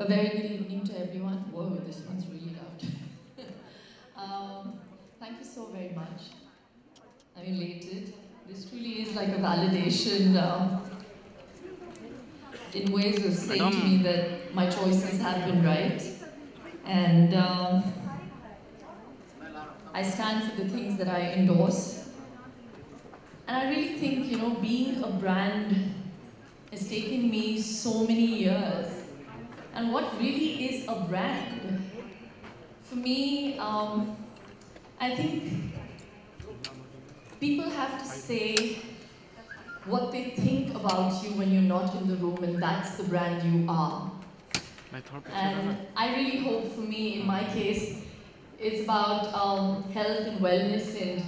A very good evening to everyone. Whoa, this one's really loud. Thank you so very much. I'm elated. This truly is like a validation in ways of saying to me that my choices have been right. And I stand for the things that I endorse. And I really think, being a brand has taken me so many years. And what really is a brand? For me, I think people have to say what they think about you when you're not in the room, and that's the brand you are. And I really hope for me, in my case, it's about health and wellness and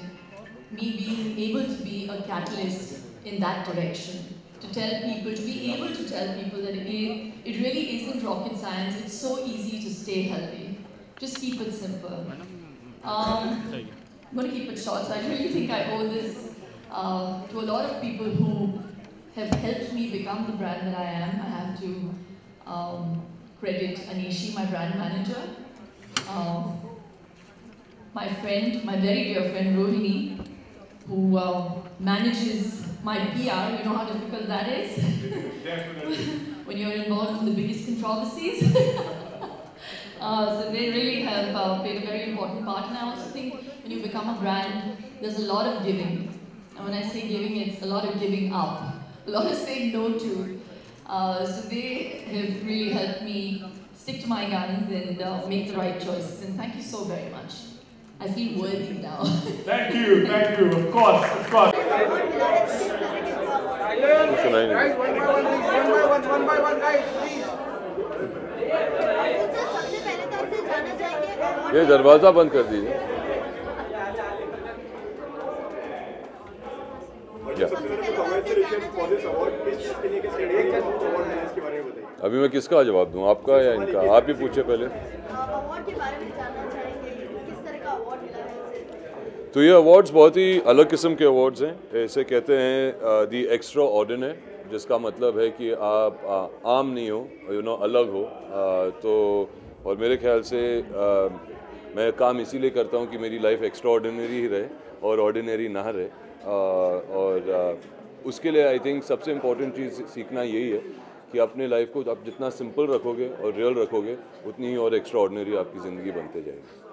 me being able to be a catalyst in that direction. To tell people, to be able to tell people that it really isn't rocket science, it's so easy to stay healthy. Just keep it simple. I'm going to keep it short, so I really think I owe this to a lot of people who have helped me become the brand that I am. I have to credit Anishi, my brand manager, my friend, my very dear friend Rohini, who manages my PR. You know how difficult that is? Definitely. When you're involved in the biggest controversies. So they really have played a very important part. And I also think when you become a brand, there's a lot of giving. And when I say giving, it's a lot of giving up, a lot of saying no to. So they have really helped me stick to my guns and make the right choices. And thank you so very much. I feel worthy now. Thank you, of course, of course. Guys, one by one, guys, please. ये दरवाजा बंद कर दीजिए। अभी मैं किसका जवाब दूं, आपका या इनका? आप ही पूछे पहले। तो ये अवार्ड्स बहुत ही अलग किस्म के अवार्ड्स हैं। इसे कहते हैं दी एक्स्ट्रा ऑर्डिनरी, जिसका मतलब है कि आप आम नहीं हो, अलग हो। तो और मेरे ख्याल से मैं काम इसीलिए करता हूँ कि मेरी लाइफ एक्स्ट्रा ऑर्डिनरी ही रहे और ऑर्डिनरी ना रहे। और उसके लिए आई थिंक सबसे इम्पोर्टेंट चीज़ सीखना यही है कि अपने लाइफ को आप जितना सिंपल रखोगे और रियल रखोगे, उतनी ही और एक्स्ट्रा ऑर्डिनरी आपकी ज़िंदगी बनते जाएगी।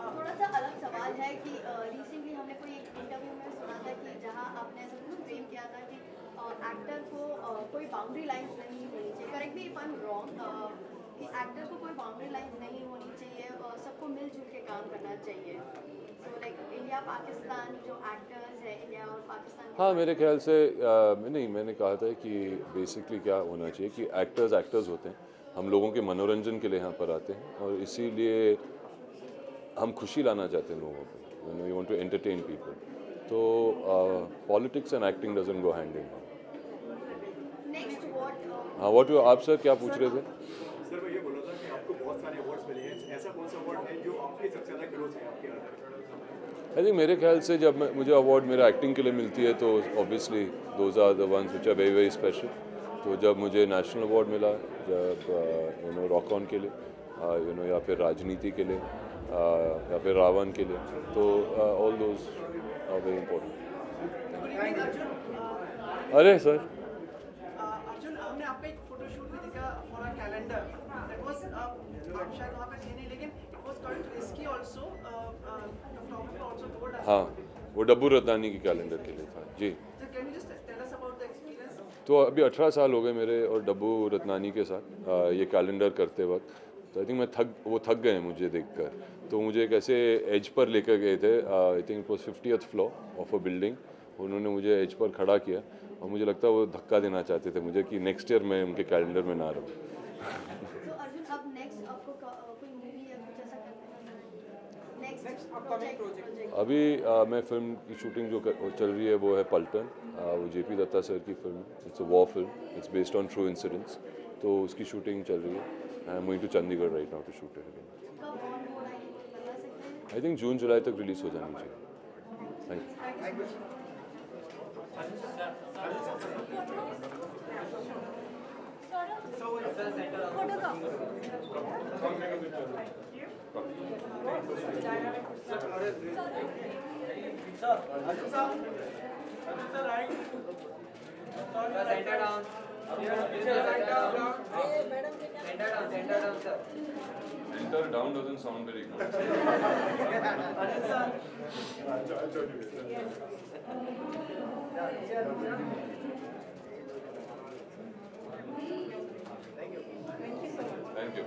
थोड़ा सा अलग सवाल है कि रिसेंटली हमने कोई एक इंटरव्यू में सुना था कि जहां आपने ऐसा क्लेम किया था कि एक्टर को कोई बाउंड्री लाइंस नहीं होनी चाहिए। Correct me if I am wrong, कि एक्टर को कोई बाउंड्री लाइंस नहीं होनी चाहिए और सबको मिलजुल के काम करना चाहिए। सो लाइक इंडिया पाकिस्तान जो एक्टर्स है, इंडिया और पाकिस्तान। हाँ, मेरे ख्याल से नहीं, मैंने कहा था कि बेसिकली क्या होना चाहिए कि एक्टर्स होते हैं, हम लोगों के मनोरंजन के लिए यहाँ पर आते हैं और इसीलिए हम खुशी लाना चाहते हैं लोगों को। You want to entertain people. तो politics and acting doesn't go hand in hand. हाँ, व्हाट आप सर क्या पूछ रहे थे? सर मैं ये बोल रहा था कि आपको बहुत सारे अवार्ड्स मिले हैं, ऐसा कौन सा अवार्ड है जो आपके सबसे ज़्यादा क्लोज है आपके हार्ट? आई थिंक मेरे ख्याल से जब मुझे अवार्ड मेरा एक्टिंग के लिए मिलती है तो obviously those are the ones which are very very special. तो जब मुझे नेशनल अवार्ड मिला, जब रॉक ऑन के लिए, या फिर राजनीति के लिए, या फिर रावण के लिए, तो all those are very important. अरे सर, अर्जुन, हमने आपका एक फोटोशूट में देखा for a calendar, that was आप शायद वहां पे थे नहीं, लेकिन it was quite risky also, the photographer also told us. हाँ, वो डब्बू रत्नानी की कैलेंडर के लिए था जी। So can you just tell us about the experience? तो अभी 18 साल हो गए मेरे और डब्बू रत्नानी के साथ ये कैलेंडर करते वक्त। तो आई थिंक वो थक गए मुझे देखकर। तो मुझे एक ऐसे एज पर लेकर गए थे, I think it was 50th floor of a building. उन्होंने मुझे एज पर खड़ा किया और मुझे लगता है वो धक्का देना चाहते थे मुझे कि नेक्स्ट ईयर मैं उनके कैलेंडर में ना रहूँ। तो अर्जुन, अब नेक्स्ट आपको कोई मूवी या कुछ ऐसा करना है? Next project? अभी मैं फिल्म की शूटिंग जो चल रही है वो है पलटन, वो जेपी दत्ता सर की फिल्म। It's a war film, it's based on true incidents. तो उसकी शूटिंग चल रही है। I am going to Chandigarh right now to shoot it. I think June July तक रिलीज हो जानी चाहिए। Thank you. Enter down doesn't sound very good. Thank you.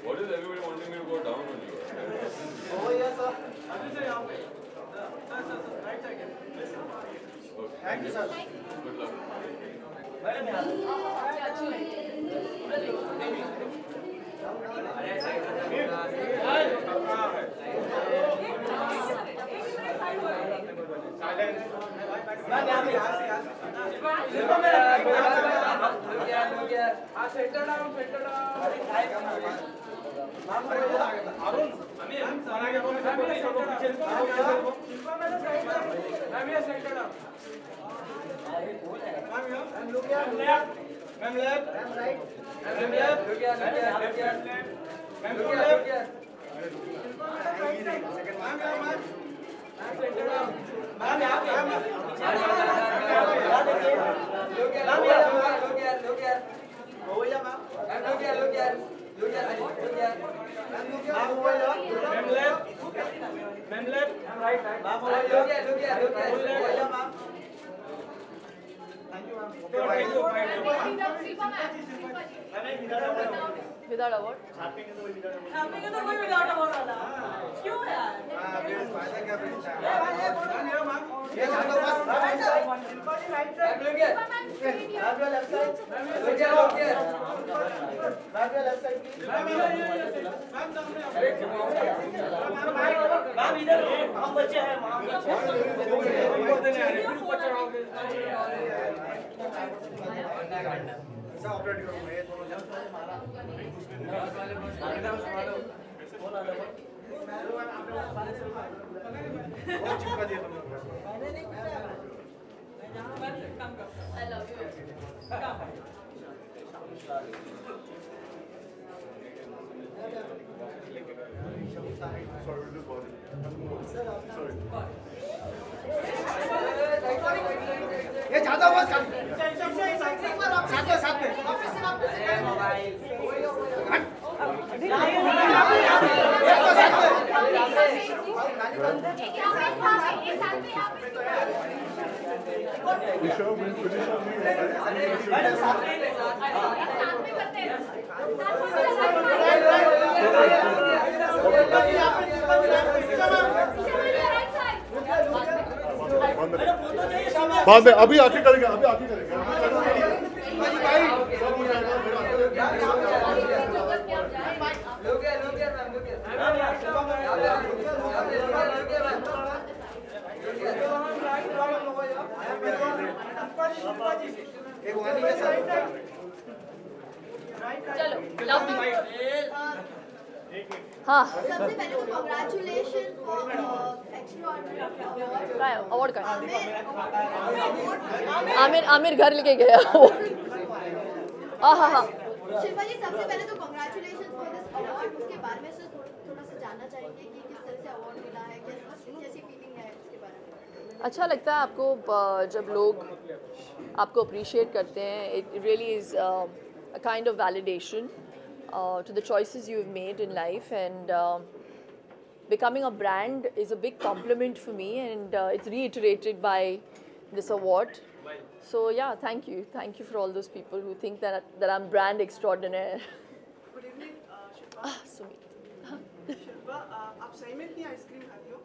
What is everybody wanting me to go down on you? Okay. Thank you, sir. Good luck. Without award? I love you. ये ज्यादा आवाज कर साथ में बाद में अभी आके करेंगे चलो लव हाँ सबसे पहले तो कांग्रेचुलेशन फॉर एक्स्ट्रा अवार्ड का आमिर घर लेके गया हाँ हाँ शिल्पा जी सबसे पहले तो कांग्रेचुलेशन फॉर दिस अवार्ड। उसके बारे में थोड़ा सा जानना चाहेंगे कि किस तरह से अवार्ड मिला है, कैसी फीलिंग है उसके बारे में। अच्छा लगता है आपको जब लोग आपको अप्रिशिएट करते हैं। It really is a kind of validation to the choices you've made in life, and becoming a brand is a big compliment for me, and it's reiterated by this award. So yeah, thank you for all those people who think that I'm brand extraordinaire. Good evening, Shilpa. Sumit Shilpa, आप सही में इतनी ice cream खाती हो?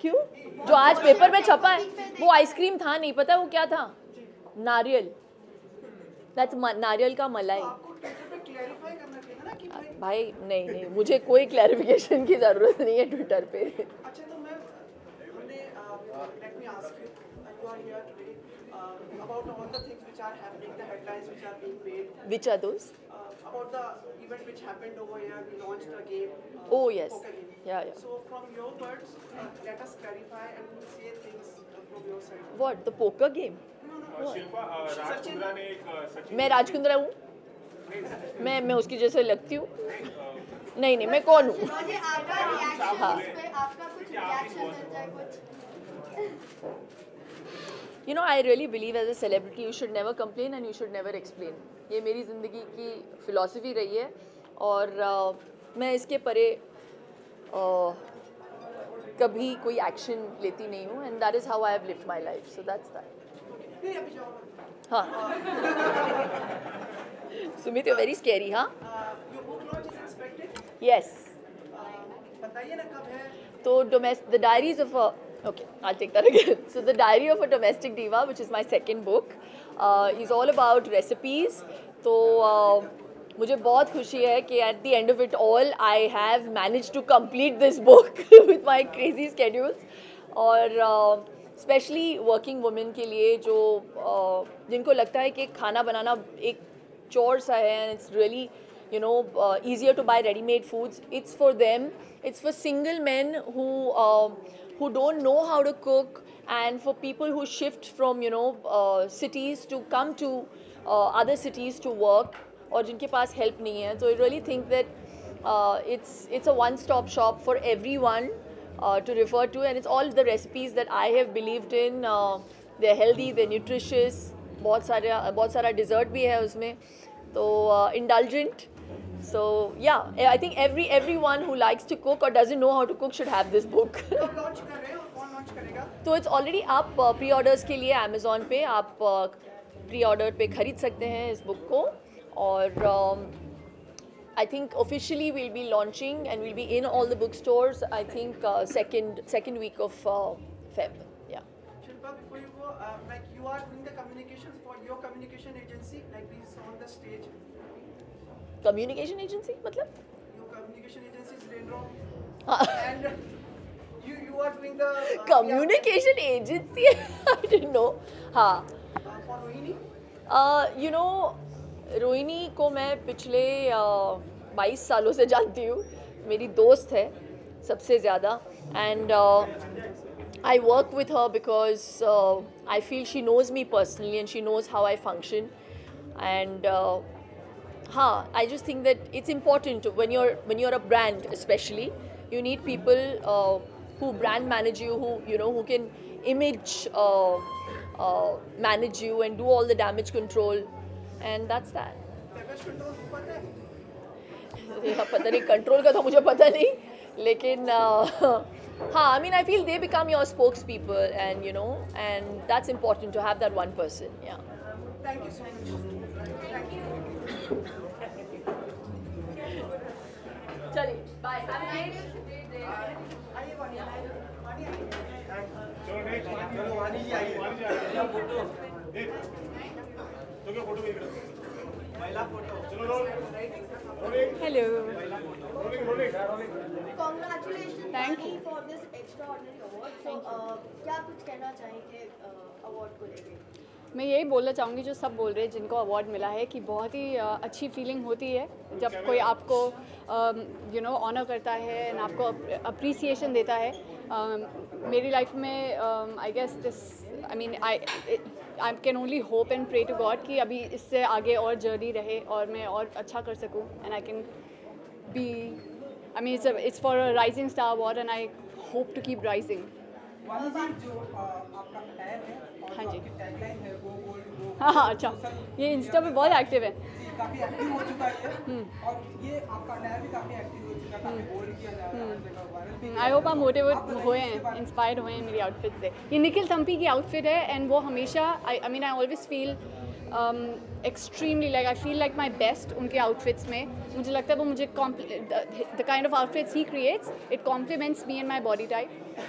क्यों? जो आज paper में छपा है वो आइसक्रीम था नहीं, पता है वो क्या था? नारियल। That's नारियल का मलाई। आपको ट्विटर पे क्लैरिफाई करना चाहिए ना कि भाई नहीं मुझे कोई क्लैरिफिकेशन की ज़रूरत नहीं है ट्विटर पे। अच्छा तो मैं हमने let me ask you, you are here today about all the things which are happening, the headlines which are being made, Which are those? about the event which happened over here. We launched a game. Oh, yes. Poker game. Yeah, yeah. So from your words, let us clarify and say things from your side. What? The poker game? Shilpa Raj Kundra ने एक सचिन मैं राजकुंद्रा हूँ? मैं उसकी जैसे लगती हूँ? नहीं, मैं कौन हूँ? मुझे आपका रिएक्शन उस पे आपका कुछ रिएक्शन मिल जाए कुछ. You know, I really believe as a celebrity you should never complain and you should never explain. ये मेरी ज़िंदगी की philosophy रही है और मैं इसके परे कभी कोई action लेती नहीं हूँ and that is how I have lived my life. So that's that. हाँ. Sumit, you're very scary, huh? Your book launch is expected. Yes. बताइए ना कब है? So the diaries of a okay, I'll take that again. So the diary of a domestic diva, which is my second book, is all about recipes. तो मुझे बहुत खुशी है कि at the end of it all I have managed to complete this book with my crazy schedules. और especially working women के लिए जो जिनको लगता है कि खाना बनाना एक chore सा है and it's really easier to buy ready-made foods. It's for them. It's for single men who don't know how to cook and for people who shift from cities to come to other cities to work और जिनके पास help नहीं है. So I really think that it's a one-stop shop for everyone to refer to and it's all the recipes that I have believed in. They're healthy, they're nutritious. बहुत सारा dessert भी है उसमें. So indulgent. So yeah, I think everyone who likes to cook or doesn't know how to cook should have this book. कब launch कर रहे हैं और कौन launch करेगा? तो it's already up pre-orders के लिए Amazon पे आप pre-order पे खरीद सकते हैं इस book को और I think officially we'll be launching and we'll be in all the bookstores. I think second week of Feb. Yeah. Shilpa, before you go, like you are doing the communications for your communication agency, like we saw on the stage. Communication agency मतलब? Your communication agency is Rainrock, and you are doing the communication agency. I didn't know. हाँ. For Rohini. Rohini को मैं पिछले 22 सालों से जानती हूँ. मेरी दोस्त है सबसे ज़्यादा and I work with her because I feel she knows me personally and she knows how I function and I just think that it's important when you're a brand especially you need people who brand manage you who can image manage you and do all the damage control and that's that. Damage control पता है? पता नहीं control का तो मुझे पता नहीं लेकिन I mean I feel they become your spokespeople and and that's important to have that one person. Yeah. Thank you so much. Thank you. चलिए bye. Have a great day. आइए वाणी आइए. चलो वाणी जी आइए फोटो तो क्या फोटो महिला photo चलो rolling Hello. Congratulations Thank Vani, you. for this extraordinary award. So क्या कुछ कहना चाहेंगे award को लेके? मैं यही बोलना चाहूँगी जो सब बोल रहे हैं जिनको अवार्ड मिला है कि बहुत ही अच्छी फीलिंग होती है जब कोई आपको ऑनर करता है एंड आपको अप्रिसिएशन देता है. मेरी लाइफ में I guess this I mean I can only hope and pray to God कि अभी इससे आगे और जर्नी रहे और मैं और अच्छा कर सकूँ and I can be I mean it's for a rising star award and I hope to keep rising. Vani ji जो आपका अटैयर है और हाँ जी. आपकी टैगलाइन है वो गोल्ड वो हाँ अच्छा ये इंस्टा पे बहुत एक्टिव है. जी काफ़ी एक्टिव हो चुका है और ये आपका अटैयर भी काफ़ी एक्टिव हो चुका है काफ़ी बोल्ड किया जा रहा है हर जगह वायरल भी आई होप आप मोटिवेट हुए हैं इंस्पायर्ड हुए हैं मेरी आउटफिट से. ये निखिल थम्पी की आउटफिट है एंड वो हमेशा I mean I always feel extremely like I feel like my best उनके आउटफिट्स में. मुझे लगता है वो मुझे द काइंड ऑफ आउटफिट्स ही creates it compliments me and my body type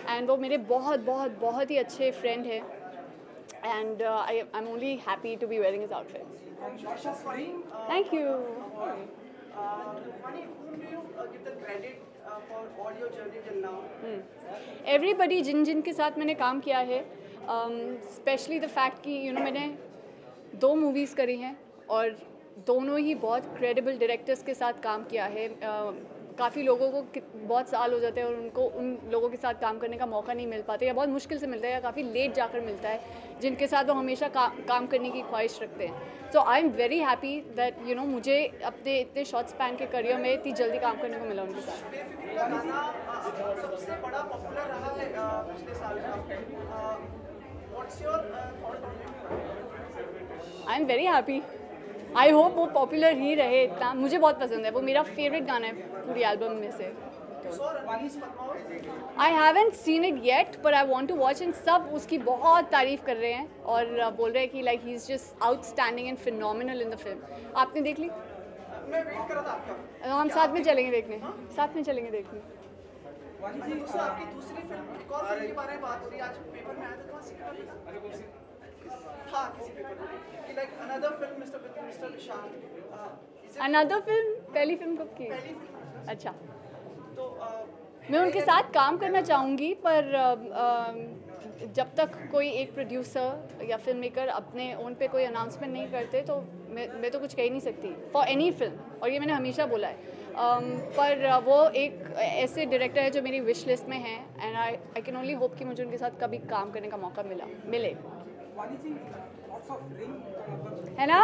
and वो मेरे बहुत बहुत बहुत ही अच्छे फ्रेंड हैं and I am only happy to be wearing his outfit. Thank you. Vani, whom do you give the credit for all your journey till now? Everybody जिनके साथ मैंने काम किया है स्पेशली द फैक्ट कि मैंने 2 मूवीज़ करी हैं और दोनों ही बहुत क्रेडिबल डायरेक्टर्स के साथ काम किया है। काफ़ी लोगों को बहुत साल हो जाते हैं और उनको उन लोगों के साथ काम करने का मौका नहीं मिल पाता, या बहुत मुश्किल से मिलता है, या काफ़ी लेट जाकर मिलता है, जिनके साथ वो हमेशा काम करने की ख्वाहिश रखते हैं। So I am very happy that मुझे अपने इतने शॉर्ट स्पैन के करियर में इतनी जल्दी काम करने को मिला उनके साथ। सबसे बड़ा पॉपुलर रहा है पिछले साल का। What's your thought on it? I am very happy. I hope वो पॉपुलर ही रहे इतना। मुझे बहुत पसंद है, वो मेरा फेवरेट गाना है पूरी एल्बम में से। I haven't seen it yet but I want to watch, and सब उसकी बहुत तारीफ़ कर रहे हैं और बोल रहे हैं कि like he is just outstanding and phenomenal in the film. आपने देख ली? मैं वेट कर रहा था आपका। हम साथ में चलेंगे देखने, साथ में चलेंगे देखने। आपकी दूसरी फिल्म, एक और फिल्म के बारे में बात हो रही है, आज पेपर में आया था, कहाँ से हाँ किसी पेपर में कि like another film mister Vishal. Another film? पहली फिल्म कब की? पहली फिल्म। अच्छा, तो मैं उनके साथ काम करना चाहूँगी, पर जब तक कोई एक प्रोड्यूसर या फिल्म मेकर अपने ओन पे कोई अनाउंसमेंट नहीं करते तो मैं तो कुछ कह ही नहीं सकती फॉर एनी फिल्म, और ये मैंने हमेशा बोला है। पर वो एक ऐसे डायरेक्टर है जो मेरी विश लिस्ट में है, and I can only hope कि मुझे उनके साथ कभी काम करने का मौका मिले। है ना?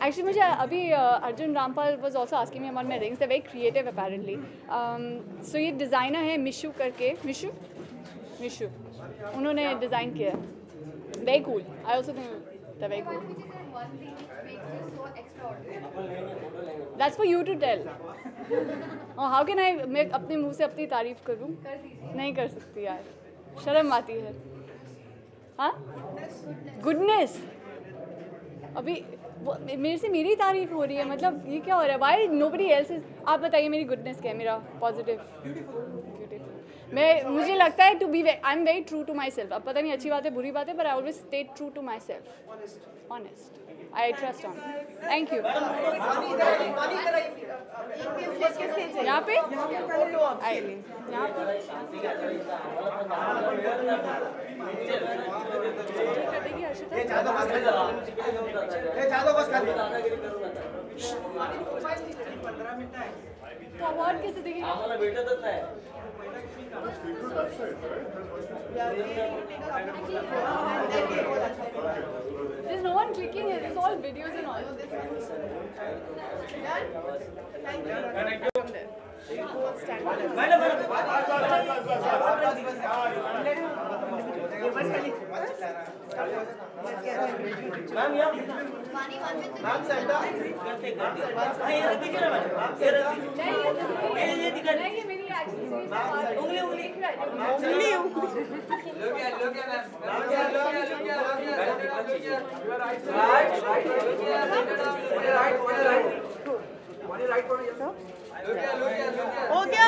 एक्चुअली मुझे अभी Arjun Rampal was also asking me about my rings, they very creative apparently. So ये डिज़ाइनर है मिशू करके, मिशू उन्होंने डिज़ाइन किया है। Very cool, I also think the very cool. That's for you to tell. How can I, मैं अपने मुंह से अपनी तारीफ करूं? नहीं कर सकती यार, शर्म आती है। हाँ, गुडनेस। अभी वो मेरे से मेरी तारीफ हो रही है, मतलब ये क्या हो रहा है? Why nobody else is. आप बताइए मेरी गुडनेस क्या है? मेरा पॉजिटिव, ब्यूटीफुल। मुझे लगता है to be, I am very true to myself. अब पता नहीं अच्छी बात है बुरी बात है, पर I always stay true to myself, honest. I trust on. Thank you. यहाँ पे तो अवार्ड कैसे देंगे? There's no one clicking here. It's all videos and all. हो गया?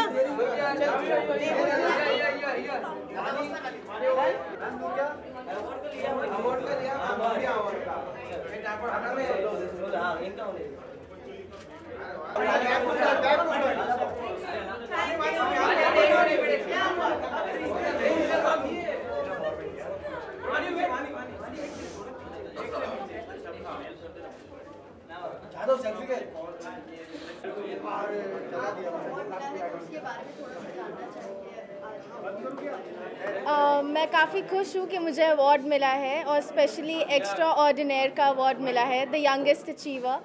मैं काफ़ी खुश हूँ कि मुझे अवार्ड मिला है, और स्पेशली एक्स्ट्रा ऑर्डिनेयर का अवार्ड मिला है, द यंगेस्ट अचीवर।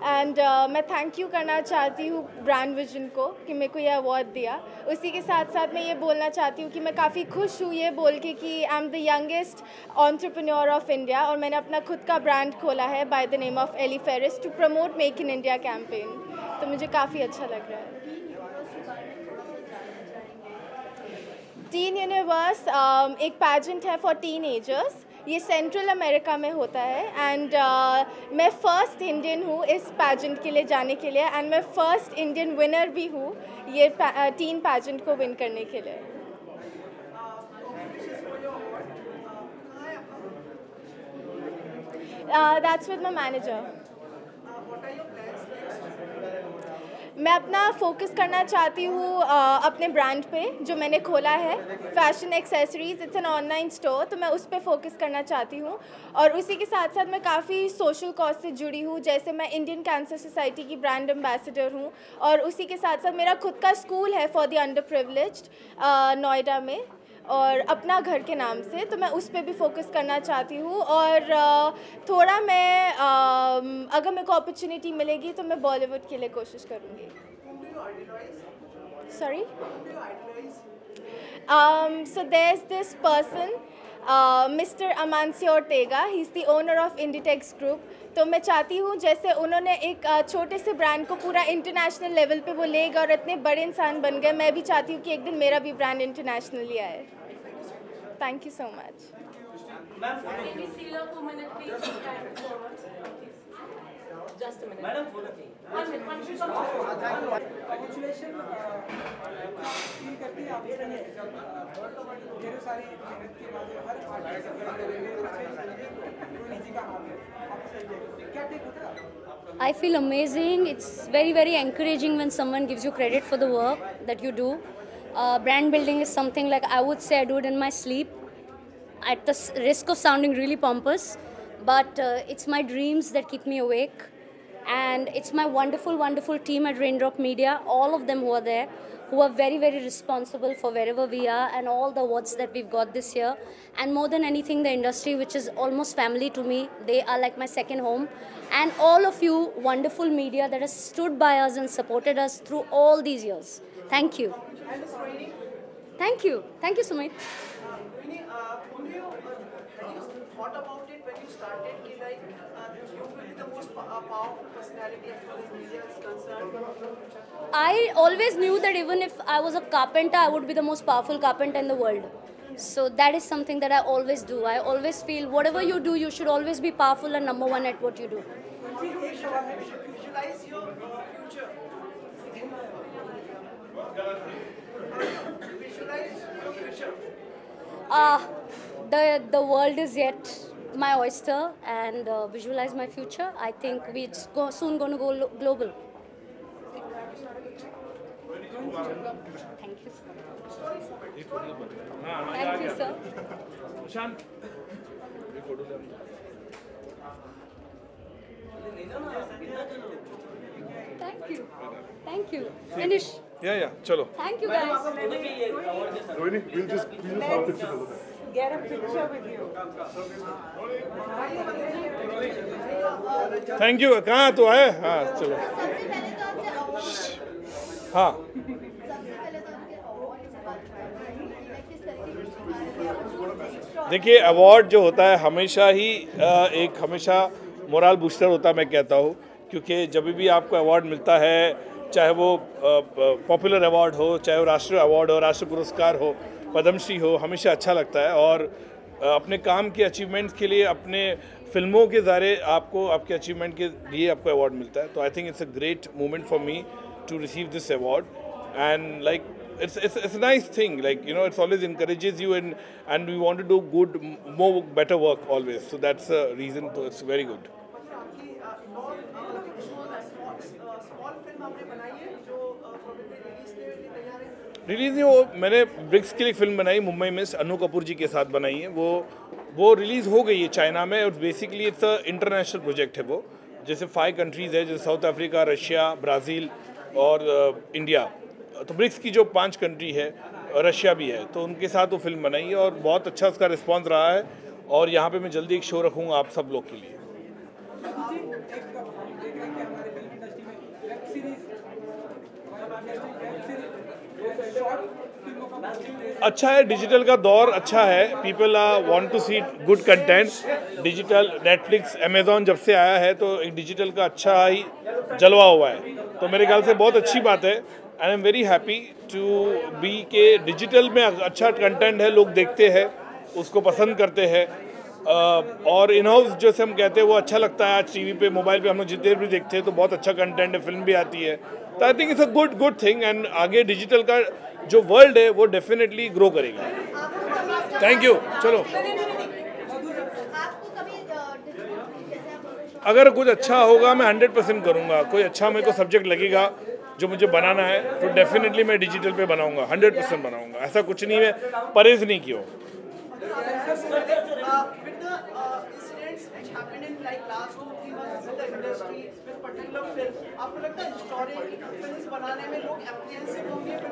एंड मैं थैंक यू करना चाहती हूँ ब्रांड विजन को कि मेरे को ये अवार्ड दिया। उसी के साथ साथ मैं ये बोलना चाहती हूँ कि मैं काफ़ी खुश हूँ ये बोल के कि I am the youngest entrepreneur of India, और मैंने अपना खुद का ब्रांड खोला है by the name of Ellie Ferris to promote Make in India campaign. तो मुझे काफ़ी अच्छा लग रहा है। टीन यूनिवर्स एक पैजेंट है फॉर टीनेजर्स। ये सेंट्रल अमेरिका में होता है, एंड मैं फ़र्स्ट इंडियन हूँ इस पैजेंट के लिए जाने के लिए, एंड मैं फ़र्स्ट इंडियन विनर भी हूँ ये टीन पैजेंट को विन करने के लिए। That's with my manager. मैं अपना फोकस करना चाहती हूँ अपने ब्रांड पे जो मैंने खोला है, fashion accessories. It's an online store, तो मैं उस पर फोकस करना चाहती हूँ। और उसी के साथ साथ मैं काफ़ी सोशल कॉज से जुड़ी हूँ, जैसे मैं इंडियन कैंसर सोसाइटी की ब्रांड एम्बेसडर हूँ। और उसी के साथ साथ मेरा खुद का स्कूल है for the under privileged Noida में, और अपना घर के नाम से, तो मैं उस पर भी फोकस करना चाहती हूँ। और थोड़ा मैं अगर मेरे को अपॉर्चुनिटी मिलेगी तो मैं बॉलीवुड के लिए कोशिश करूँगी। Sorry, so there's this person, Mr. Amancio Ortega. He's the owner of Inditex Group. तो मैं चाहती हूँ जैसे उन्होंने एक छोटे से ब्रांड को पूरा इंटरनेशनल लेवल पे वो ले गए और इतने बड़े इंसान बन गए, मैं भी चाहती हूँ कि एक दिन मेरा भी ब्रांड इंटरनेशनली आए। Thank you so much. Just a minute. Madam, Congratulations. Feel करती है आप ढेर सारी मेहनत के बाद हर आर्टिस्ट जी का हाथ है, क्या टेक होता है? I feel amazing. It's very, very encouraging when someone gives you credit for the work that you do. Brand building is something like I would say I do it in my sleep, at the risk of sounding really pompous, but it's my dreams that keep me awake. And it's my wonderful, wonderful team at Raindrop Media, all of them who are there, who are very, very responsible for wherever we are and all the awards that we've got this year. And more than anything, the industry, which is almost family to me, they are like my second home. And all of you, wonderful media that has stood by us and supported us through all these years. Thank you. Thank you. Thank you, Sumit. Thought about it when you started, like you will be the most powerful personality as far as media is concerned? I always knew that even if I was a carpenter, I would be the most powerful carpenter in the world. So that is something that I always do. I always feel whatever you do, you should always be powerful and number one at what you do. Visualize your future. Visualize your future. The world is yet my oyster, and visualize my future. I think we're soon going to go global. Thank you, sir. Thank you, sir. Thank you. Thank you. Finish. Yeah, chalo. Thank you, guys. Rohini, we'll just have a picture together. Get a picture with you. Thank you. कहाँ तो है? हाँ चलो। हाँ देखिए, award जो होता है हमेशा ही हमेशा मोरल बूस्टर होता है, मैं कहता हूँ, क्योंकि जब भी आपको अवार्ड मिलता है, चाहे वो पॉपुलर अवार्ड हो, चाहे वो राष्ट्रीय अवार्ड हो, राष्ट्रीय पुरस्कार हो, पद्मश्री हो, हमेशा अच्छा लगता है। और अपने काम के अचीवमेंट्स के लिए, अपने फिल्मों के ज़रिए आपको आपके अचीवमेंट के लिए आपको अवार्ड मिलता है। तो I think it's a great moment for me to receive this award, and like it's a nice thing, like, you know, it always encourages you, and we want to do good, more better work always, so that's the reason. So it's very good. Release नहीं हो, मैंने BRICS के लिए film बनाई मुंबई में, अनु कपूर जी के साथ बनाई है। वो रिलीज़ हो गई है चाइना में, और basically it's a international project है वो, जैसे 5 कंट्रीज़ है, जैसे साउथ अफ्रीका, रशिया, ब्राज़ील और इंडिया। तो ब्रिक्स की जो 5 कंट्री है, रशिया भी है, तो उनके साथ वो फिल्म बनाई है, और बहुत अच्छा उसका रिस्पांस रहा है। और यहाँ पे मैं जल्दी एक शो रखूँगा आप सब लोग के लिए। अच्छा है, डिजिटल का दौर अच्छा है, people want to see good content. Digital Netflix, Amazon जब से आया है, तो एक डिजिटल का अच्छा ही जलवा हुआ है, तो मेरे ख्याल से बहुत अच्छी बात है। And I am very happy to be के डिजिटल में अच्छा कंटेंट है, लोग देखते हैं, उसको पसंद करते हैं, और इन हाउस जैसे हम कहते हैं वो अच्छा लगता है। आज टीवी पे, मोबाइल पे हम लोग जितने भी देखते हैं तो बहुत अच्छा कंटेंट है, फिल्म भी आती है, तो I think it's a good thing. And आगे डिजिटल का जो वर्ल्ड है वो डेफिनेटली ग्रो करेगा। Thank you. चलो, अगर कुछ अच्छा होगा मैं 100% करूँगा, कोई अच्छा मेरे को सब्जेक्ट लगेगा जो मुझे बनाना है तो डेफिनेटली मैं डिजिटल पे बनाऊंगा, 100% बनाऊंगा। ऐसा कुछ नहीं है, परहेज नहीं किया।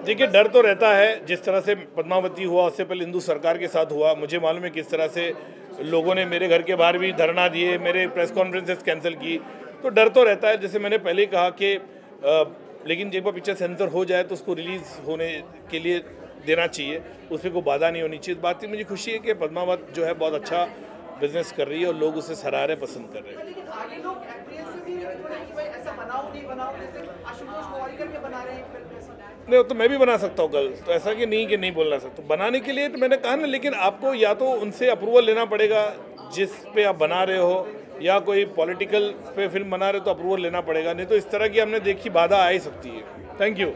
देखिए, डर तो रहता है। जिस तरह से पद्मावती हुआ, उससे पहले इंदु सरकार के साथ हुआ, मुझे मालूम है किस तरह से लोगों ने मेरे घर के बाहर भी धरना दिए, मेरे प्रेस कॉन्फ्रेंसेस कैंसिल की, तो डर तो रहता है। जैसे मैंने पहले कहा कि लेकिन जब पिक्चर सेंसर हो जाए तो उसको रिलीज़ होने के लिए देना चाहिए, उस पर कोई बाधा नहीं होनी चाहिए। इस बात की मुझे खुशी है कि पद्मावत जो है बहुत अच्छा बिजनेस कर रही है और लोग उसे सराह रहे, पसंद कर रहे हैं। नहीं, तो मैं भी बना सकता हूँ कल, तो ऐसा कि नहीं बोलना सकता। बनाने के लिए तो मैंने कहा ना, लेकिन आपको या तो उनसे अप्रूवल लेना पड़ेगा जिस पे आप बना रहे हो, या कोई पॉलिटिकल पे फिल्म बना रहे हो तो अप्रूवल लेना पड़ेगा, नहीं तो इस तरह की हमने देखी बाधा आ ही सकती है। Thank you.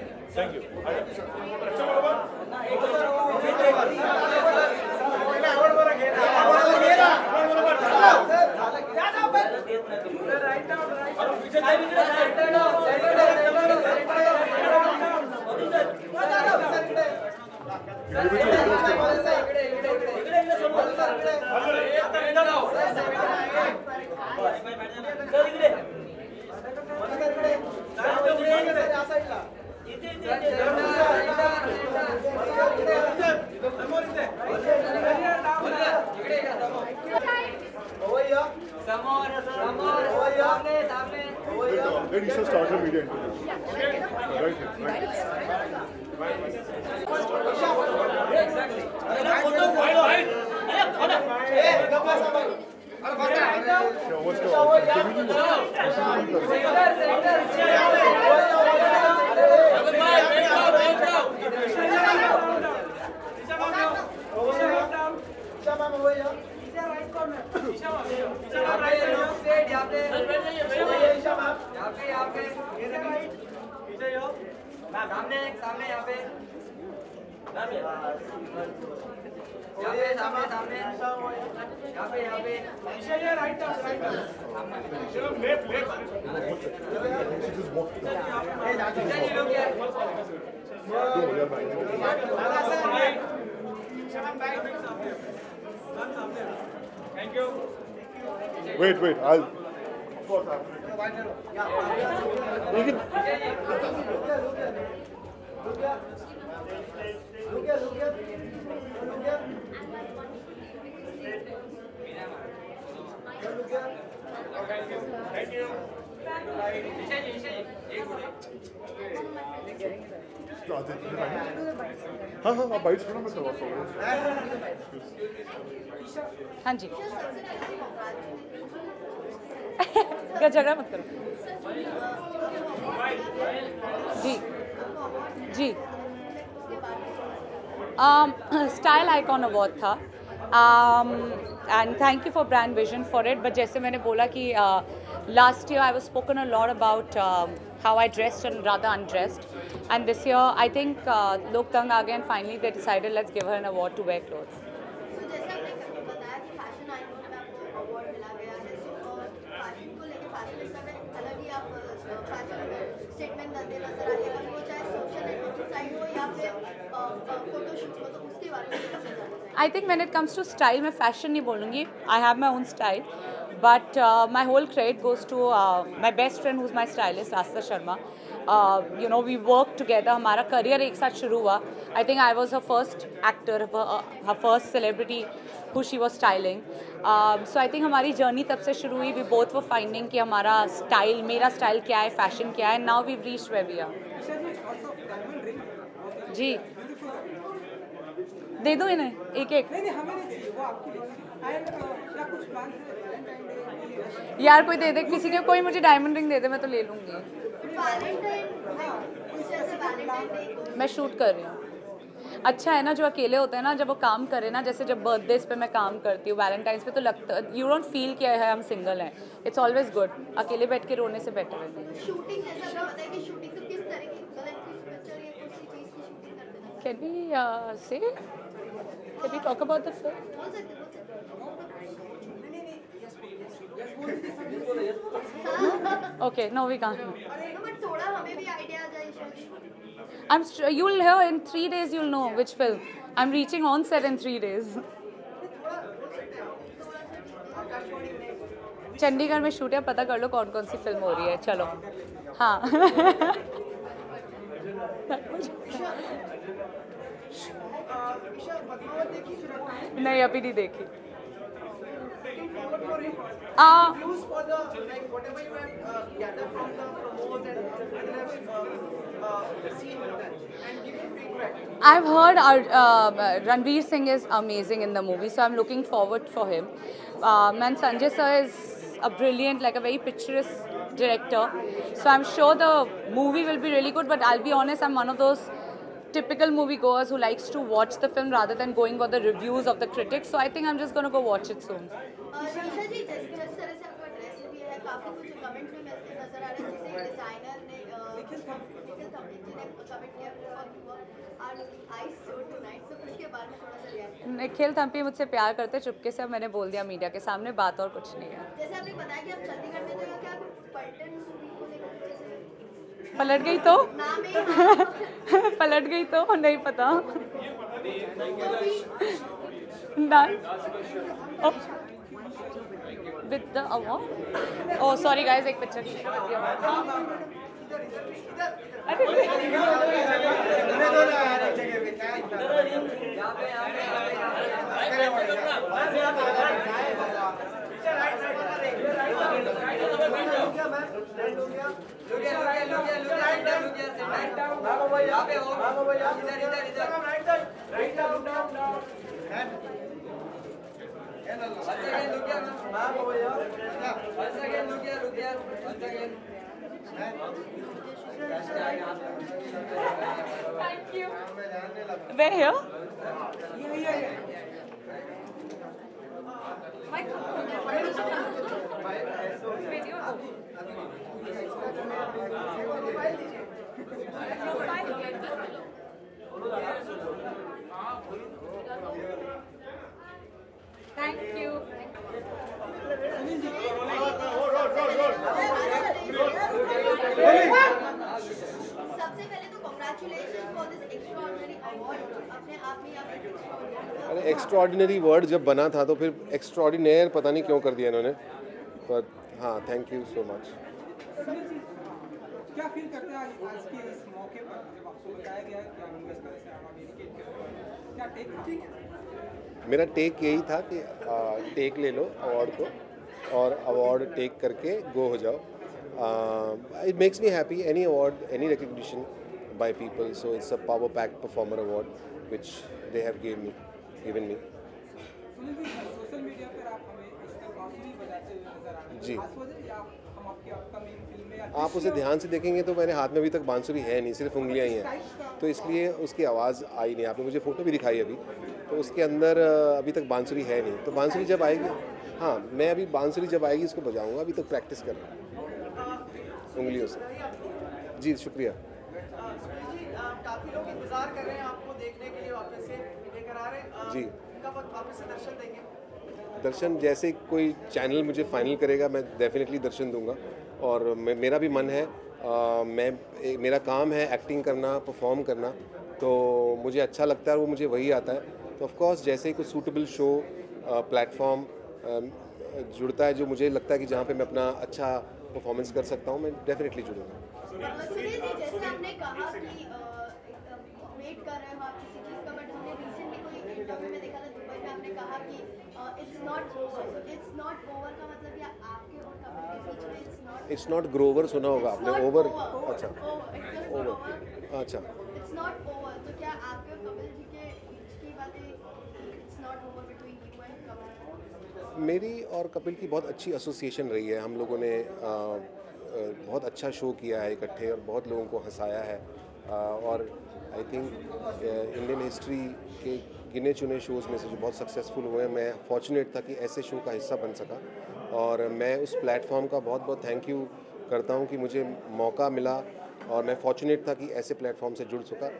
Wait, I'll... हाँ, बाइट थोड़ा मैं करवाता हूँ। हाँ जी। क्या झगड़ा मत करो। जी स्टाइल आइकॉन अवार्ड था, and thank you for brand vision for it. But जैसे मैंने बोला कि last year I was spoken a lot about how I dressed and rather undressed, and this year I think log tang aa gaye and finally they decided let's give her an award to wear clothes. So जैसे आपने बताया कि fashion icon में आपको award मिला गया है, सो fashion को लेकर फैशनिस्टा में अलग ही आप फैशन स्टेटमेंट देते नजर आ रही है, वो चाहे सोशल नेटवर्किंग साइड हो या फिर फोटोशूट हो, तो उसके बारे में कैसे जानना चाहिए? I think when it comes to style, मैं fashion नहीं बोलूँगी, I have my own style, but my whole credit goes to my best friend who's my stylist, Asta Sharma. You know, we worked together, हमारा career एक साथ शुरू हुआ. I think I was her first actor, her first celebrity who she was styling. So I think हमारी journey तब से शुरू हुई. We both were finding कि हमारा स्टाइल, मेरा स्टाइल क्या है, फैशन क्या है. Now we've reached where we are. जी दे दो इन्हें एक एक। यार कोई दे दे, किसी ने कोई मुझे डायमंड रिंग दे दे, मैं तो ले लूँगी। मैं शूट कर रही हूँ। अच्छा है ना जो अकेले होते हैं ना, जब वो काम करे ना, जैसे जब बर्थडेज पे मैं काम करती हूँ, वैलेंटाइंस पे, तो लगता यू डोंट फील किया है हम सिंगल हैं। इट्स ऑलवेज गुड, अकेले बैठ के रोने से बेटर है। शूटिंग जैसा आपने बताया कि शूटिंग तो किस तरह की, मतलब किस पिक्चर या किस चीज़ की शूटिंग करते हैं? Can we say? Can we talk about the film? Okay, no we can't. But थोड़ा हमें भी आइडिया आ जाए। You'll hear in 3 days. You'll know which film. I'm reaching on set in 3 days. Chandigarh में शूट है, पता कर लो कौन कौन सी फिल्म हो रही है. चलो. हाँ. नहीं अभी नहीं देखी. I've heard Ranveer Singh is amazing in the movie, so I'm looking forward for him. And Sanjay sir is a brilliant, like a very picturesque director, so I'm sure the movie will be really good. But I'll be honest, I'm one of those typical movie goers who likes to watch the film rather than going for the reviews of the critics. So I think I'm just going to go watch it soon. शीशा जी, जिस तरह से आपका dress भी है, काफी कुछ comments में नजर आ रहे हैं, जैसे डिजाइनर ने निखिल थम्पी जी ने कमेंट किया आईज सो टुनाइट, सो उसके बारे में थोड़ा सा रिएक्ट. निखिल थम्पी मुझसे प्यार करते चुपके से, अब मैंने बोल दिया मीडिया के सामने, बात और कुछ नहीं है. जैसे आपने बताया कि आप चंडीगढ़ में थे, क्या पलटन मूवी को लेकर जैसे पलट गई तो पलट गई तो नहीं पता. With the award? Oh, sorry guys, एक picture. Thank you. We're here. Thank you. सबसे पहले तो congratulations for this extraordinary award. अपने आप में आप अरे एक्स्ट्राऑर्डिनरी वर्ड जब बना था तो फिर एक्स्ट्राऑर्डिनेयर पता नहीं क्यों कर दिया इन्होंने, पर हाँ थैंक यू सो मच. क्या फील करते हैं आज के इस मौके पर जब आपको बताया गया कि आप इस तरह से अवार्ड डेडिकेट कर रहे हैं, क्या टेक था? मेरा टेक यही था कि टेक ले लो अवार्ड को और अवार्ड टेक करके गो हो जाओ. It makes me happy, any award, any recognition by people, so it's a power packed performer award which they have given me. Sunil ji, social media पर आप हमें इस तरह बांसुरी बजाते हुए नजर आ रहे हैं. जी. खास वजह या हम आपकी अपकमिंग फिल्म में आप उसे ध्यान से देखेंगे तो मेरे हाथ में अभी तक बांसुरी है नहीं, सिर्फ उंगलियां ही हैं, तो इसलिए उसकी आवाज़ आई नहीं. आपने मुझे फ़ोटो भी दिखाई अभी, तो उसके अंदर अभी तक बांसुरी है नहीं. तो बांसुरी जब आएगी, हाँ मैं अभी बांसुरी जब आएगी उसको बजाऊंगा. अभी तक प्रैक्टिस कर रहा हूँ उंगलियों से. जी शुक्रिया. काफी लोग इंतजार कर रहे हैं आपको देखने के लिए, वापस से लेकर आ रहे हैं जी. कब वापस से दर्शन देंगे? दर्शन जैसे कोई चैनल मुझे फाइनल करेगा मैं डेफिनेटली दर्शन दूंगा. और मेरा भी मन है, मेरा काम है एक्टिंग करना, परफॉर्म करना, तो मुझे अच्छा लगता है और वो मुझे वही आता है. तो ऑफ कोर्स जैसे ही कोई सूटेबल शो प्लेटफॉर्म जुड़ता है जो मुझे लगता है कि जहाँ पे मैं अपना अच्छा परफॉर्मेंस कर सकता हूँ, मैं डेफिनेटली जुड़ूंगा. सुनील जी, जैसे आपने कहा कि वेट कर रहे हो आप किसी चीज़ का, बट हमने रिसेंटली कोई इंटरव्यू में देखा था दुबई में, आपने कहा कि इट्स नॉट ओवर का मतलब या आपके और कपिल के बीच में इट्स नॉट ग्रोवर सुना होगा आपने? ओवर. अच्छा ओवर. अच्छा इट्स नॉट ओवर, तो क्या आपके और कपिल जी के बीच की बातें it's not over between you and Kapil? मेरी और कपिल की बहुत अच्छी एसोसिएशन रही है. हम लोगों ने बहुत अच्छा शो किया है इकट्ठे और बहुत लोगों को हंसाया है. और आई थिंक इंडियन हिस्ट्री के गिने चुने शोज़ में से जो बहुत सक्सेसफुल हुए हैं, मैं फॉर्चुनेट था कि ऐसे शो का हिस्सा बन सका. और मैं उस प्लेटफॉर्म का बहुत बहुत थैंक यू करता हूं कि मुझे मौका मिला और मैं फॉर्चुनेट था कि ऐसे प्लेटफॉर्म से जुड़ सका.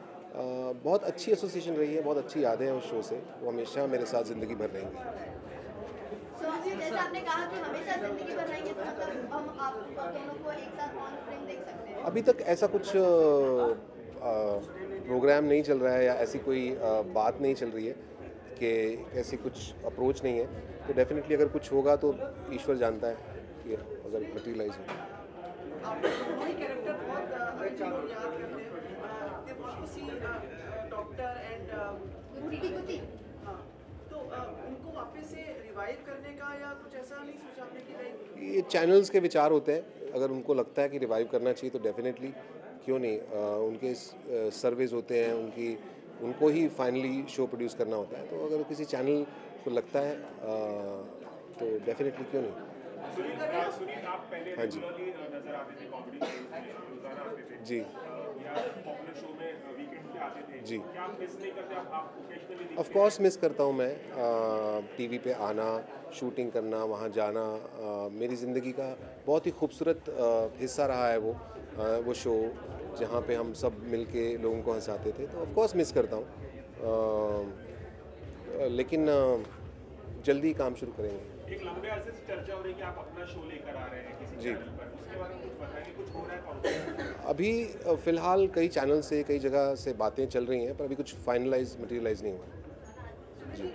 बहुत अच्छी एसोसिएशन रही है, बहुत अच्छी यादें हैं उस शो से, वो हमेशा मेरे साथ ज़िंदगी भर रहेंगी. जैसे आपने कहा कि हमेशा जिंदगी भर रहेंगे, तो मतलब हम आप दोनों को एक साथ ऑन स्क्रीन देख सकते हैं? अभी तक ऐसा कुछ प्रोग्राम नहीं चल रहा है या ऐसी कोई बात नहीं चल रही है कि ऐसी कुछ अप्रोच नहीं है, तो डेफिनेटली अगर कुछ होगा तो ईश्वर जानता है कि अगर मटेरियलाइज हो। ये चैनल्स के विचार होते हैं, अगर उनको लगता है कि रिवाइव करना चाहिए तो डेफिनेटली क्यों नहीं। उनके सर्वेज होते हैं, उनको ही फाइनली शो प्रोड्यूस करना होता है, तो अगर किसी चैनल को लगता है तो डेफिनेटली क्यों नहीं। हाँ जी जी जी, ऑफ कोर्स मिस करता हूँ मैं। टीवी पे आना, शूटिंग करना, वहाँ जाना मेरी ज़िंदगी का बहुत ही खूबसूरत हिस्सा रहा है वो शो, जहाँ पे हम सब मिलके लोगों को हंसाते थे, तो ऑफ कोर्स मिस करता हूँ। लेकिन जल्दी काम शुरू करेंगे। एक लंबे अरसे से चर्चा हो रही है कि आप अपना शो लेकर आ रहे हैं किसी चैनल पर, उसके बारे में कुछ बताएंगे, कुछ हो रहा है? अभी फ़िलहाल कई चैनल से, कई जगह से बातें चल रही हैं, पर अभी कुछ फाइनलाइज मटेरियलाइज नहीं हुआ जी।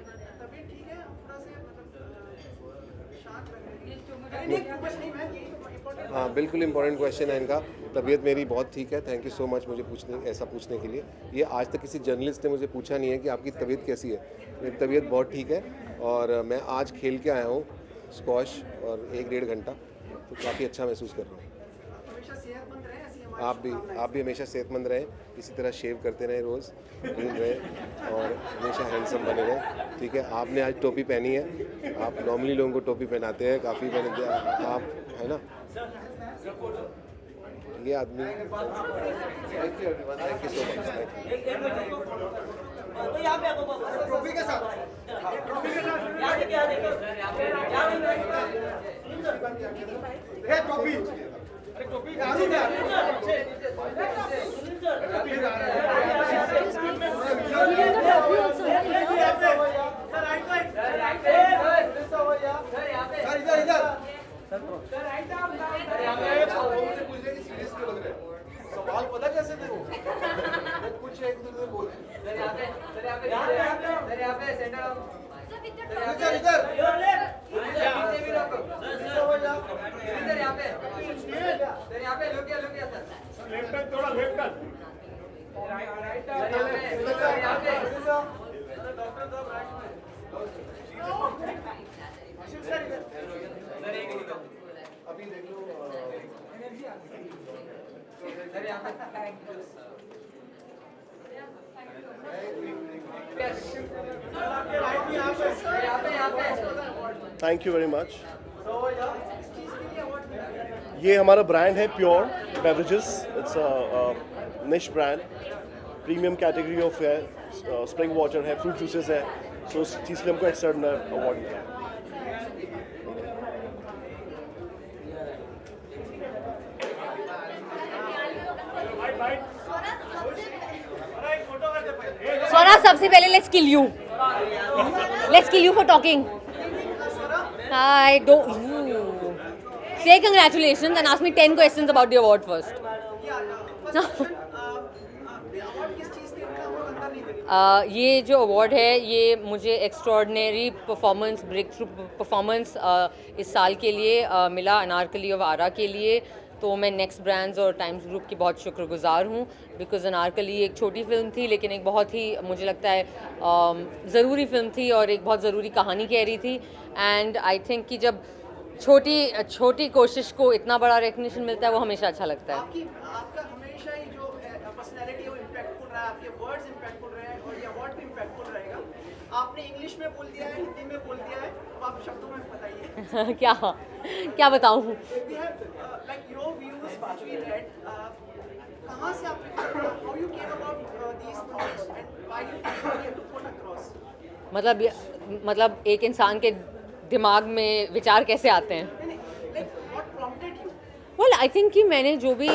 हाँ, बिल्कुल इम्पोर्टेंट क्वेश्चन है इनका। तबीयत मेरी बहुत ठीक है, थैंक यू सो मच मुझे ऐसा पूछने के लिए। ये आज तक किसी जर्नलिस्ट ने मुझे पूछा नहीं है कि आपकी तबीयत कैसी है। मेरी तबीयत बहुत ठीक है और मैं आज खेल के आया हूँ स्क्वॉश और 1-1.5 घंटा, तो काफ़ी अच्छा महसूस कर रहा हूँ। आप भी हमेशा सेहतमंद रहें, इसी तरह शेव करते रहें, रोज़ क्लीन रहें और हमेशा हैंडसम बने रहें, ठीक है। आपने आज टोपी पहनी है, आप नॉर्मली लोगों को टोपी पहनाते हैं, काफ़ी पहनते हैं आप, है ना। ये आदमी, thank you everyone, thank you so much, trophy के साथ सवाल पता कैसे थे वो कुछ एक दूसरे बोल अभी देख लो थैंक यू वेरी मच। ये हमारा ब्रांड है प्योर बेवरेजेस, इट्स अ निश ब्रांड, प्रीमियम कैटेगरी ऑफ है, स्प्रिंग वाटर है, फ्रूट जूसेस है, सो उस चीज़ के लिए हमको एक्स्ट्रा अवार्ड मिला। स्वरा, सबसे पहले let's kill you for talking. I don't. Say congratulations and ask me 10 questions about the award first. ये जो अवार्ड है ये मुझे extraordinary performance, breakthrough performance इस साल के लिए मिला, अनारकली ऑफ आरा के लिए। तो मैं नेक्स्ट ब्रांड्स और टाइम्स ग्रुप की बहुत शुक्रगुजार हूँ, बिकॉज अनारकली एक छोटी फिल्म थी लेकिन एक बहुत ही, मुझे लगता है ज़रूरी फिल्म थी और एक बहुत ज़रूरी कहानी कह रही थी। एंड आई थिंक कि जब छोटी कोशिश को इतना बड़ा रिकग्निशन मिलता है वो हमेशा अच्छा लगता है। आपका हमेशा ही जो पर्सनैलिटी है वो इम्पैक्टफुल रहा है, आपके वर्ड्स इम्पैक्टफुल रहे हैं और ये अवार्ड भी इम्पैक्टफुल रहेगा। आपने इंग्लिश में बोल दिया है, हिंदी में बोल दिया है, तो आप शब्दों में बताइए। क्या बताऊँ? कहाँ से आपने, how you came about these thoughts and why you had to put across? मतलब एक इंसान के दिमाग में विचार कैसे आते हैं? What prompted you? Well, I think कि मैंने जो भी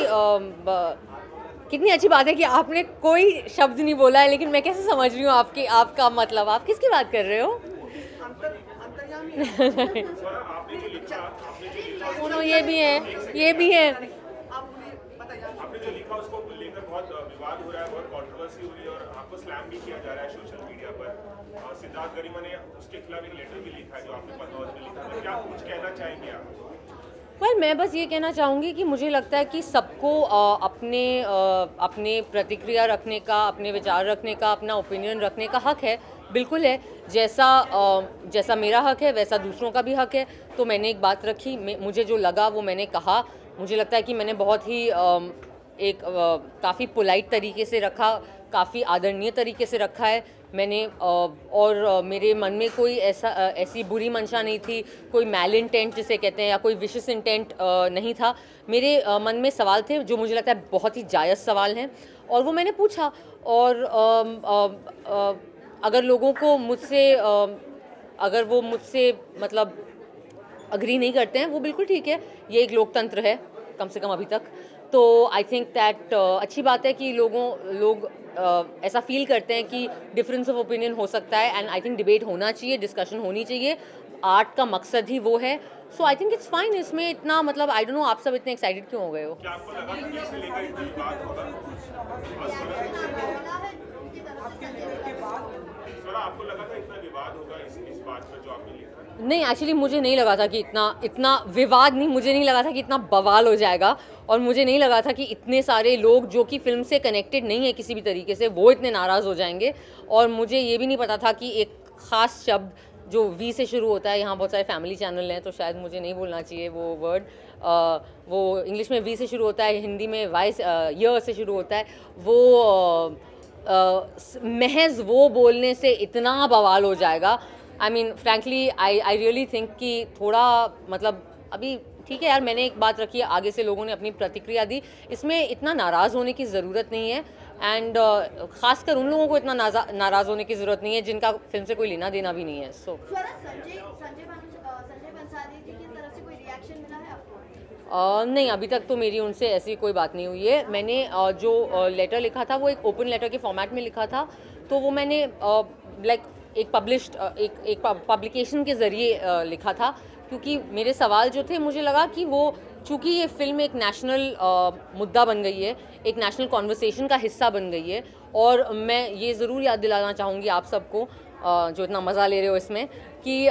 कितनी अच्छी बात है कि आपने कोई शब्द नहीं बोला है, लेकिन मैं कैसे समझ रही हूँ आपका मतलब, आप किसकी बात कर रहे हो? सुनो, ये भी है। आपने जो लिखा उसको लेकर बहुत विवाद हो रहा है, कंट्रोवर्सी हो रही है और आपको स्लैम भी किया जा रहा है सोशल मीडिया पर। सिद्धार्थ गरिमा ने उसके खिलाफ एक लेटर भी लिखा है जो आपने पद्मावत में लिखा था, क्या कुछ कहना चाहेंगे आप? मैं बस ये कहना चाहूँगी कि मुझे लगता है कि सबको अपने प्रतिक्रिया रखने का, अपने विचार रखने का, अपना ओपिनियन रखने का हक है, बिल्कुल है। जैसा मेरा हक है वैसा दूसरों का भी हक है। तो मैंने एक बात रखी, मुझे जो लगा वो मैंने कहा। मुझे लगता है कि मैंने बहुत ही काफ़ी पोलाइट तरीके से रखा, काफ़ी आदरणीय तरीके से रखा है मैंने, और मेरे मन में कोई ऐसी बुरी मंशा नहीं थी, कोई मैल इंटेंट जिसे कहते हैं या कोई विशियस इंटेंट नहीं था। मेरे मन में सवाल थे जो मुझे लगता है बहुत ही जायज़ सवाल हैं, और वो मैंने पूछा। और अगर लोगों को अगर वो मुझसे मतलब अग्री नहीं करते हैं, वो बिल्कुल ठीक है, ये एक लोकतंत्र है कम से कम अभी तक। तो आई थिंक दैट अच्छी बात है कि लोग ऐसा फील करते हैं कि डिफरेंस ऑफ ओपिनियन हो सकता है, एंड आई थिंक डिबेट होना चाहिए, डिस्कशन होनी चाहिए। आर्ट का मकसद ही वो है। सो आई थिंक इट्स फाइन। इसमें इतना मतलब आई डोंट नो आप सब इतने एक्साइटेड क्यों हो गए हो? आपको लगा था इतना विवाद होगा इस बात पर जो आपने लिखा? नहीं, एक्चुअली मुझे नहीं लगा था कि इतना विवाद नहीं, मुझे नहीं लगा था कि इतना बवाल हो जाएगा, और मुझे नहीं लगा था कि इतने सारे लोग जो कि फिल्म से कनेक्टेड नहीं है किसी भी तरीके से, वो इतने नाराज़ हो जाएंगे। और मुझे ये भी नहीं पता था कि एक ख़ास शब्द जो वी से शुरू होता है, यहाँ बहुत सारे फैमिली चैनल हैं तो शायद मुझे नहीं बोलना चाहिए वो वर्ड, वो इंग्लिश में वी से शुरू होता है, हिंदी में वाई य से शुरू होता है, वो महज वो बोलने से इतना बवाल हो जाएगा। I mean frankly I really think कि थोड़ा मतलब अभी ठीक है यार, मैंने एक बात रखी है, आगे से लोगों ने अपनी प्रतिक्रिया दी, इसमें इतना नाराज़ होने की ज़रूरत नहीं है। एंड ख़ासकर उन लोगों को इतना नाराज़ होने की ज़रूरत नहीं है जिनका फिल्म से कोई लेना देना भी नहीं है। सो नहीं, अभी तक तो मेरी उनसे ऐसी कोई बात नहीं हुई है। मैंने जो लेटर लिखा था वो एक ओपन लेटर के फॉर्मेट में लिखा था, तो वो मैंने एक पब्लिकेशन के ज़रिए लिखा था, क्योंकि मेरे सवाल जो थे, मुझे लगा कि वो चूँकि ये फिल्म एक नेशनल मुद्दा बन गई है, एक नेशनल कॉन्वर्सेशन का हिस्सा बन गई है, और मैं ये ज़रूर याद दिलाना चाहूँगी आप सबको जो इतना मज़ा ले रहे हो इसमें, कि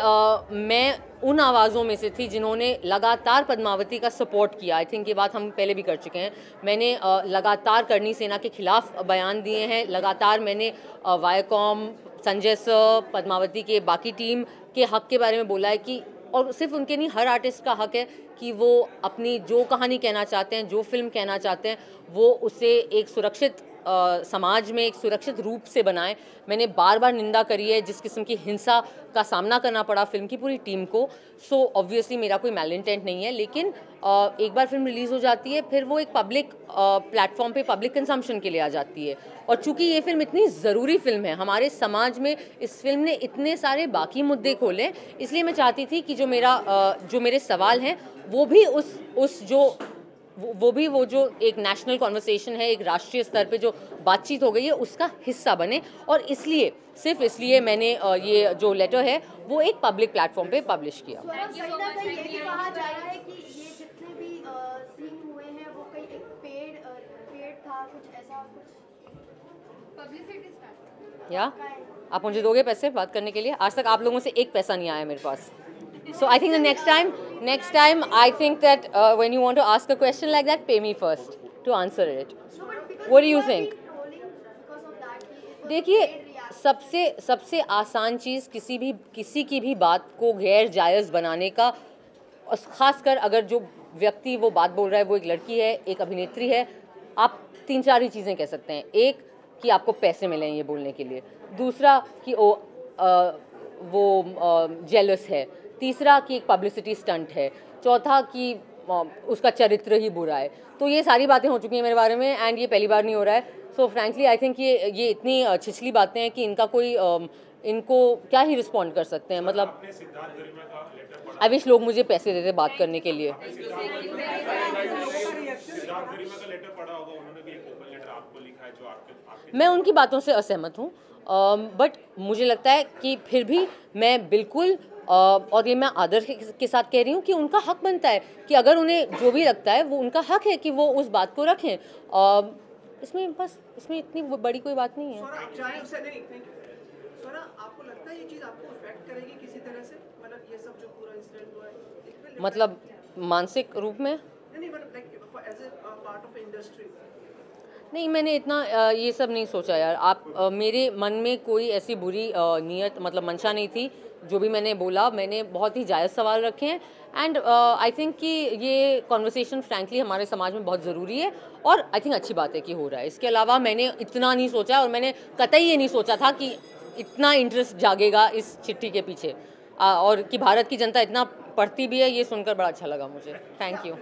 मैं उन आवाज़ों में से थी जिन्होंने लगातार पद्मावती का सपोर्ट किया। आई थिंक ये बात हम पहले भी कर चुके हैं। मैंने लगातार करणी सेना के ख़िलाफ़ बयान दिए हैं, लगातार मैंने वायकॉम, संजय सर, पद्मावती के बाकी टीम के हक़ के बारे में बोला है कि, और सिर्फ उनके नहीं, हर आर्टिस्ट का हक़ है कि वो अपनी जो कहानी कहना चाहते हैं, जो फिल्म कहना चाहते हैं, वो उसे एक सुरक्षित समाज में एक सुरक्षित रूप से बनाएं। मैंने बार बार निंदा करी है जिस किस्म की हिंसा का सामना करना पड़ा फिल्म की पूरी टीम को। सो ऑब्वियसली मेरा कोई मैल इंटेंट नहीं है, लेकिन एक बार फिल्म रिलीज़ हो जाती है, फिर वो एक पब्लिक प्लेटफॉर्म पे पब्लिक कंजम्पशन के लिए आ जाती है। और चूंकि ये फिल्म इतनी ज़रूरी फिल्म है हमारे समाज में, इस फिल्म ने इतने सारे बाकी मुद्दे खोले, इसलिए मैं चाहती थी कि जो मेरे सवाल हैं वो भी वो जो एक नेशनल कॉन्वर्सेशन है, एक राष्ट्रीय स्तर पे जो बातचीत हो गई है, उसका हिस्सा बने। और इसलिए, सिर्फ इसलिए मैंने ये जो लेटर है वो एक पब्लिक प्लेटफॉर्म पे पब्लिश किया। या आप मुझे दोगे पैसे बात करने के लिए? आज तक आप लोगों से एक पैसा नहीं आया मेरे पास। So I think the next time I think that when you want to ask a question like that, pay me first to answer it. What do you think? देखिए, सबसे आसान चीज़ किसी की भी बात को गैर जायज़ बनाने का, ख़ासकर अगर जो व्यक्ति वो बात बोल रहा है वो एक लड़की है, एक अभिनेत्री है, आप 3-4 ही चीज़ें कह सकते हैं। एक कि आपको पैसे मिले हैं ये बोलने के लिए, दूसरा कि वो जेलस है, तीसरा कि एक पब्लिसिटी स्टंट है, चौथा कि उसका चरित्र ही बुरा है। तो ये सारी बातें हो चुकी हैं मेरे बारे में, एंड ये पहली बार नहीं हो रहा है। सो फ्रैंकली आई थिंक ये इतनी छिछली बातें हैं कि इनको क्या ही रिस्पॉन्ड कर सकते हैं। मतलब आई विश लोग मुझे पैसे देते बात करने के लिए। मैं उनकी बातों से असहमत हूँ, बट मुझे लगता है कि फिर भी मैं बिल्कुल और ये मैं आदर के साथ कह रही हूँ कि उनका हक बनता है कि अगर उन्हें जो भी लगता है वो उनका हक है कि वो उस बात को रखें। इसमें बस इसमें इतनी बड़ी कोई बात नहीं है। आपको लगता है ये चीज़ आपको अफेक्ट करेगी किसी तरह से, मतलब ये सब जो पूरा इंसिडेंट हुआ है, मतलब मानसिक रूप में? नहीं मतलब like as a part of industry. नहीं, मैंने इतना ये सब नहीं सोचा यार। आप मेरे मन में कोई ऐसी बुरी नीयत मतलब मंशा नहीं थी। जो भी मैंने बोला, मैंने बहुत ही जायज़ सवाल रखे हैं एंड आई थिंक कि ये कॉन्वर्सेशन फ्रैंकली हमारे समाज में बहुत ज़रूरी है और आई थिंक अच्छी बात है कि हो रहा है। इसके अलावा मैंने इतना नहीं सोचा और मैंने कतई ये नहीं सोचा था कि इतना इंटरेस्ट जागेगा इस चिट्ठी के पीछे और कि भारत की जनता इतना पढ़ती भी है। ये सुनकर बड़ा अच्छा लगा मुझे। Thank you.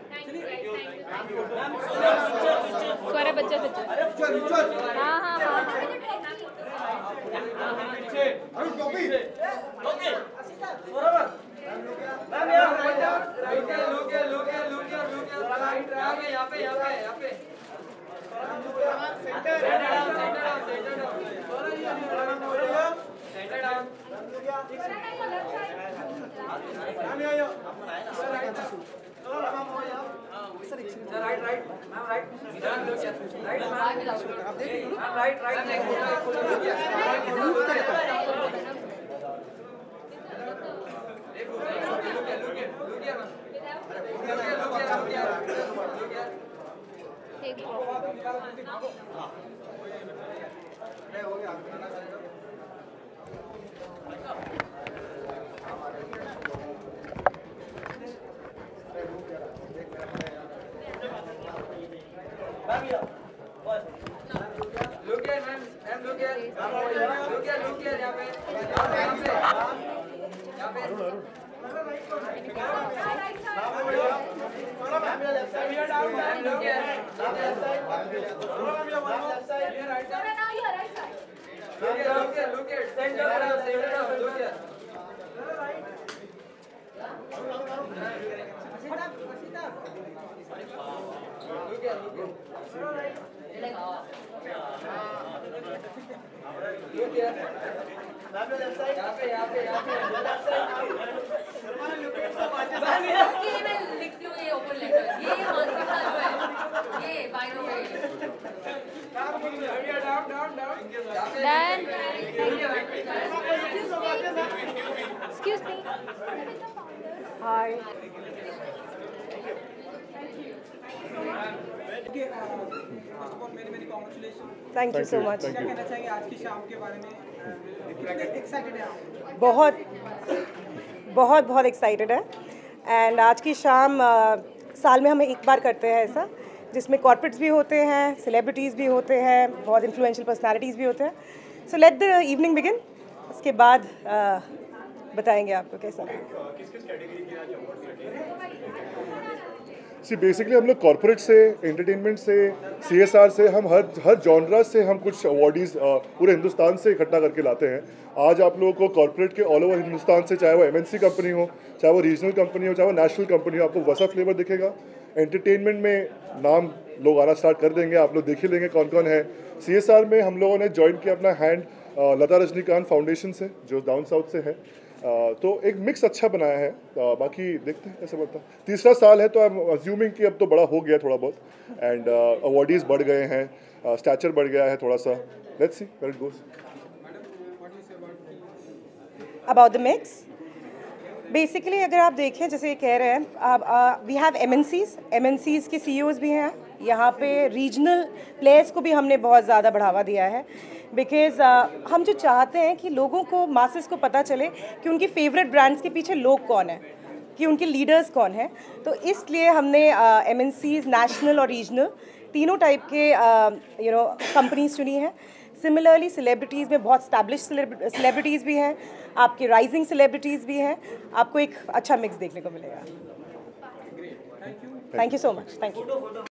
Excuse me. Hi. Thank you so much. क्या कहना चाहिए आज की शाम के बारे में? कितने एक्साइटेड हैं आप? बहुत एक्साइटेड है एंड आज की शाम साल में हम एक बार करते हैं ऐसा, जिसमें कॉर्पोरेट्स भी होते हैं, सेलिब्रिटीज़ भी होते हैं, बहुत इन्फ्लुएंशियल पर्सनालिटीज़ भी होते हैं। So let the evening begin. उसके बाद बताएंगे आपको कैसा लगा। सी बेसिकली हम लोग कॉर्पोरेट से, एंटरटेनमेंट से, CSR से, हम हर जॉनरा से हम कुछ अवार्डीज़ पूरे हिंदुस्तान से इकट्ठा करके लाते हैं। आज आप लोगों को कॉर्पोरेट के ऑल ओवर हिंदुस्तान से, चाहे वो MNC कंपनी हो, चाहे वो रीजनल कंपनी हो, चाहे वो नेशनल कंपनी हो, आपको वैसा फ्लेवर दिखेगा। एंटरटेनमेंट में नाम लोग आना स्टार्ट कर देंगे, आप लोग देख ही लेंगे कौन कौन है। CSR में हम लोगों ने ज्वाइन किया अपना हैंड लता रजनीकांत फाउंडेशन से, जो डाउन साउथ से है। तो एक मिक्स अच्छा बनाया है। बाकी देखते हैं कैसे बनता है। तीसरा साल है तो आई एम अज्यूमिंग कि अब तो बड़ा हो गया थोड़ा बहुत एंड अवार्डीज़ बढ़ गए हैं, स्टैचर बढ़ गया है थोड़ा सा। Let's see where it goes. About the mix, basically अगर आप देखें, जैसे कह रहे हैं, वी हैव MNCs के CEOs भी हैं यहाँ पे। रीजनल प्लेयर्स को भी हमने बहुत ज़्यादा बढ़ावा दिया है बिकॉज़ हम जो चाहते हैं कि लोगों को, मासेस को पता चले कि उनकी फेवरेट ब्रांड्स के पीछे लोग कौन है, कि उनके लीडर्स कौन हैं। तो इसलिए हमने MNCs, नेशनल और रीजनल, तीनों टाइप के कंपनीज चुनी हैं। सिमिलरली सेलिब्रिटीज़ में बहुत स्टैब्लिश सेलिब्रिटीज़ भी हैं, आपके राइजिंग सेलिब्रिटीज़ भी हैं। आपको एक अच्छा मिक्स देखने को मिलेगा। Thank you so much. Thank you.